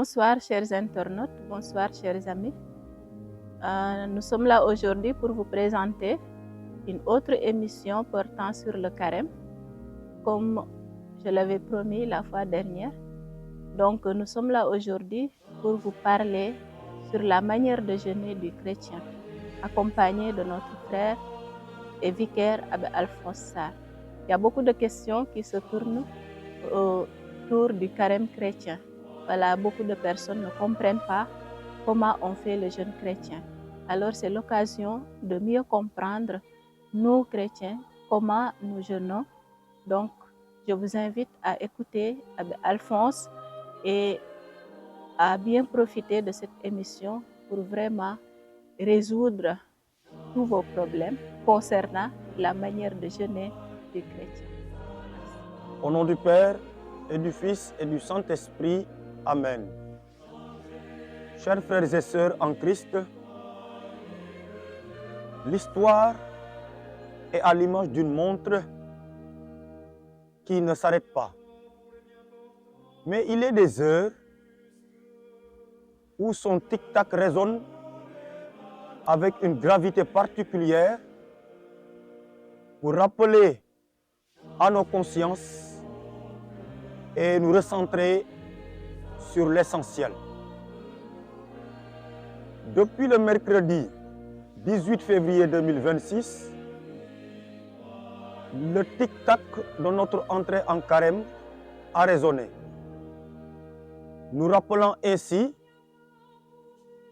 Bonsoir chers internautes, bonsoir chers amis. Nous sommes là aujourd'hui pour vous présenter une autre émission portant sur le carême, comme je l'avais promis la fois dernière. Donc nous sommes là aujourd'hui pour vous parler sur la manière de jeûner du chrétien, accompagné de notre frère et vicaire Abbé Alphonse Sarr. Il y a beaucoup de questions qui se tournent autour du carême chrétien. Voilà, beaucoup de personnes ne comprennent pas comment on fait le jeûne chrétien. Alors c'est l'occasion de mieux comprendre, nous chrétiens, comment nous jeûnons. Donc je vous invite à écouter Abbé Alphonse et à bien profiter de cette émission pour vraiment résoudre tous vos problèmes concernant la manière de jeûner du chrétien. Au nom du Père et du Fils et du Saint-Esprit, Amen. Chers frères et sœurs en Christ, l'histoire est à l'image d'une montre qui ne s'arrête pas. Mais il est des heures où son tic-tac résonne avec une gravité particulière pour rappeler à nos consciences et nous recentrer sur l'essentiel. Depuis le mercredi 18 février 2026, le tic-tac de notre entrée en carême a résonné, nous rappelant ainsi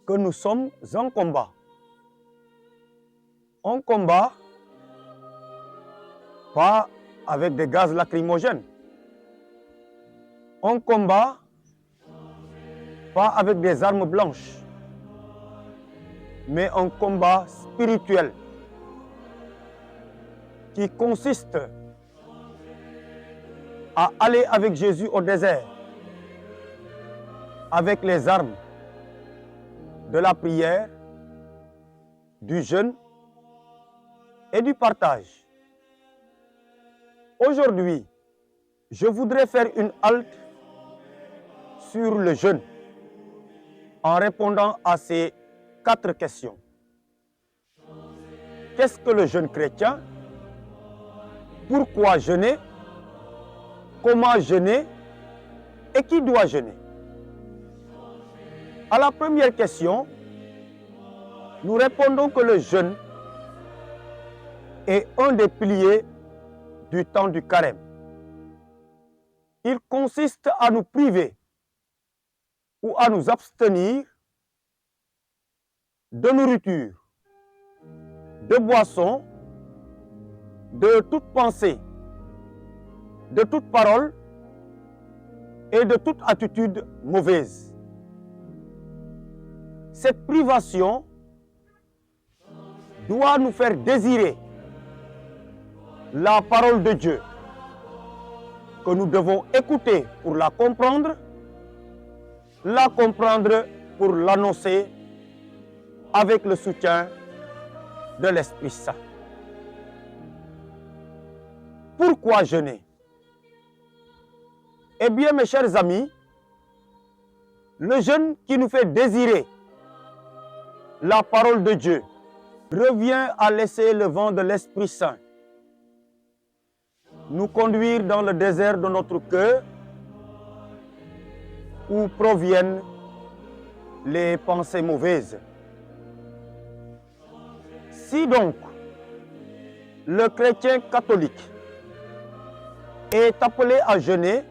que nous sommes en combat. Un combat, pas avec des gaz lacrymogènes. Un combat, pas avec des armes blanches, mais un combat spirituel qui consiste à aller avec Jésus au désert, avec les armes de la prière, du jeûne et du partage. Aujourd'hui, je voudrais faire une halte sur le jeûne en répondant à ces 4 questions. Qu'est-ce que le jeûne chrétien? Pourquoi jeûner? Comment jeûner? Et qui doit jeûner? À la première question, nous répondons que le jeûne est un des piliers du temps du carême. Il consiste à nous priver ou à nous abstenir de nourriture, de boisson, de toute pensée, de toute parole et de toute attitude mauvaise. Cette privation doit nous faire désirer la parole de Dieu, que nous devons écouter pour la comprendre pour l'annoncer avec le soutien de l'Esprit Saint. Pourquoi jeûner? Eh bien, mes chers amis, le jeûne qui nous fait désirer la parole de Dieu revient à laisser le vent de l'Esprit Saint nous conduire dans le désert de notre cœur où proviennent les pensées mauvaises. Si donc le chrétien catholique est appelé à jeûner,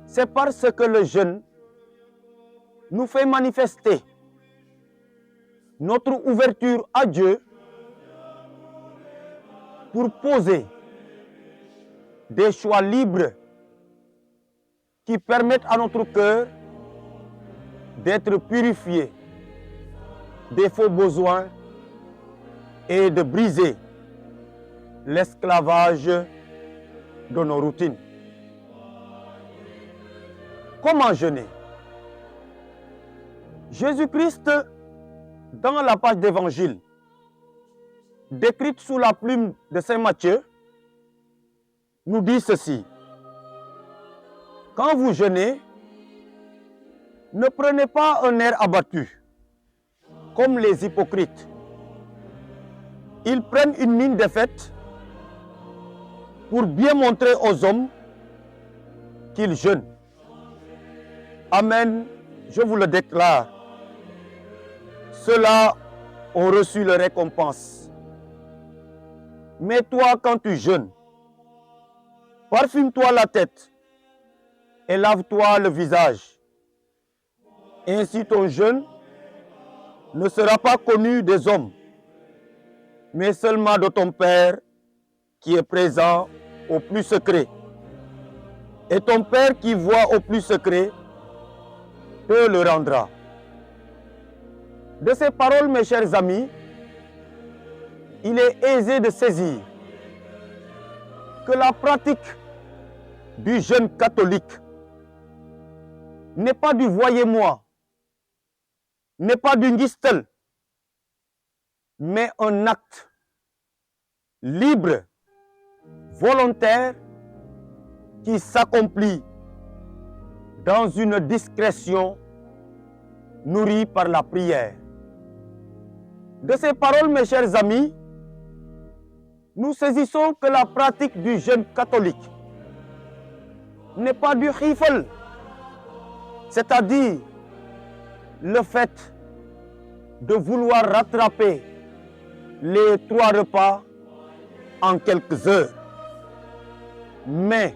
c'est parce que le jeûne nous fait manifester notre ouverture à Dieu pour poser des choix libres qui permettent à notre cœur d'être purifié des faux besoins et de briser l'esclavage de nos routines. Comment jeûner? Jésus-Christ, dans la page d'évangile, décrite sous la plume de saint Matthieu, nous dit ceci. Quand vous jeûnez, Ne prenez pas un air abattu, comme les hypocrites. Ils prennent une mine défaite pour bien montrer aux hommes qu'ils jeûnent. Amen, je vous le déclare. Ceux-là ont reçu leur récompense. Mais toi, quand tu jeûnes, parfume-toi la tête et lave-toi le visage. Ainsi ton jeûne ne sera pas connu des hommes, mais seulement de ton Père qui est présent au plus secret. Et ton Père qui voit au plus secret te le rendra. De ces paroles, mes chers amis, il est aisé de saisir que la pratique du jeûne catholique n'est pas du voyez-moi, n'est pas du ngistel, mais un acte libre, volontaire, qui s'accomplit dans une discrétion nourrie par la prière. De ces paroles, mes chers amis, nous saisissons que la pratique du jeûne catholique n'est pas du rifle, c'est-à-dire le fait de vouloir rattraper les 3 repas en quelques heures. Mais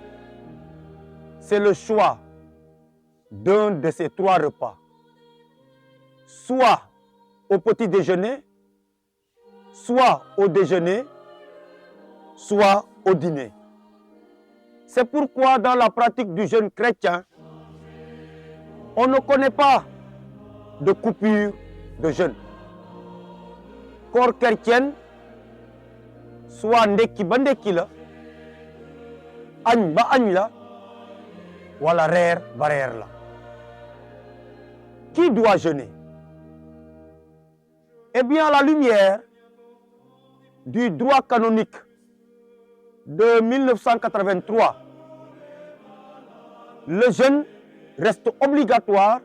c'est le choix d'un de ces 3 repas, soit au petit déjeuner, soit au déjeuner, soit au dîner. C'est pourquoi dans la pratique du jeûne chrétien, on ne connaît pas de coupure de jeûne. Corps chrétienne, soit ndeki ba ndeki la, agne ba agne la, wala reer ba reer la. Qui doit jeûner? Eh bien, à la lumière du droit canonique de 1983, le jeûne reste obligatoire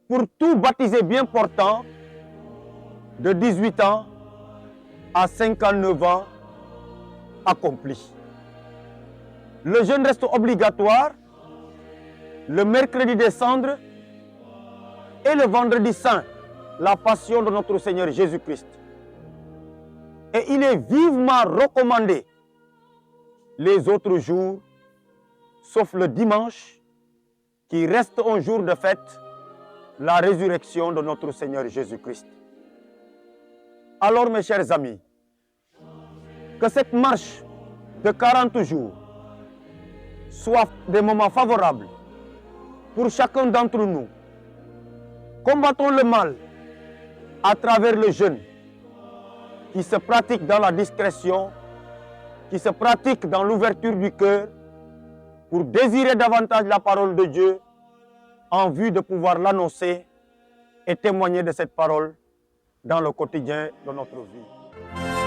pour tout baptisé bien portant de 18 ans à 59 ans accomplis. Le jeûne reste obligatoire le mercredi des cendres et le vendredi saint, la passion de notre Seigneur Jésus-Christ. Et il est vivement recommandé les autres jours, sauf le dimanche, qui reste un jour de fête, la résurrection de notre Seigneur Jésus-Christ. Alors, mes chers amis, que cette marche de 40 jours soit des moments favorables pour chacun d'entre nous. Combattons le mal à travers le jeûne qui se pratique dans la discrétion, qui se pratique dans l'ouverture du cœur pour désirer davantage la parole de Dieu en vue de pouvoir l'annoncer et témoigner de cette parole dans le quotidien de notre vie.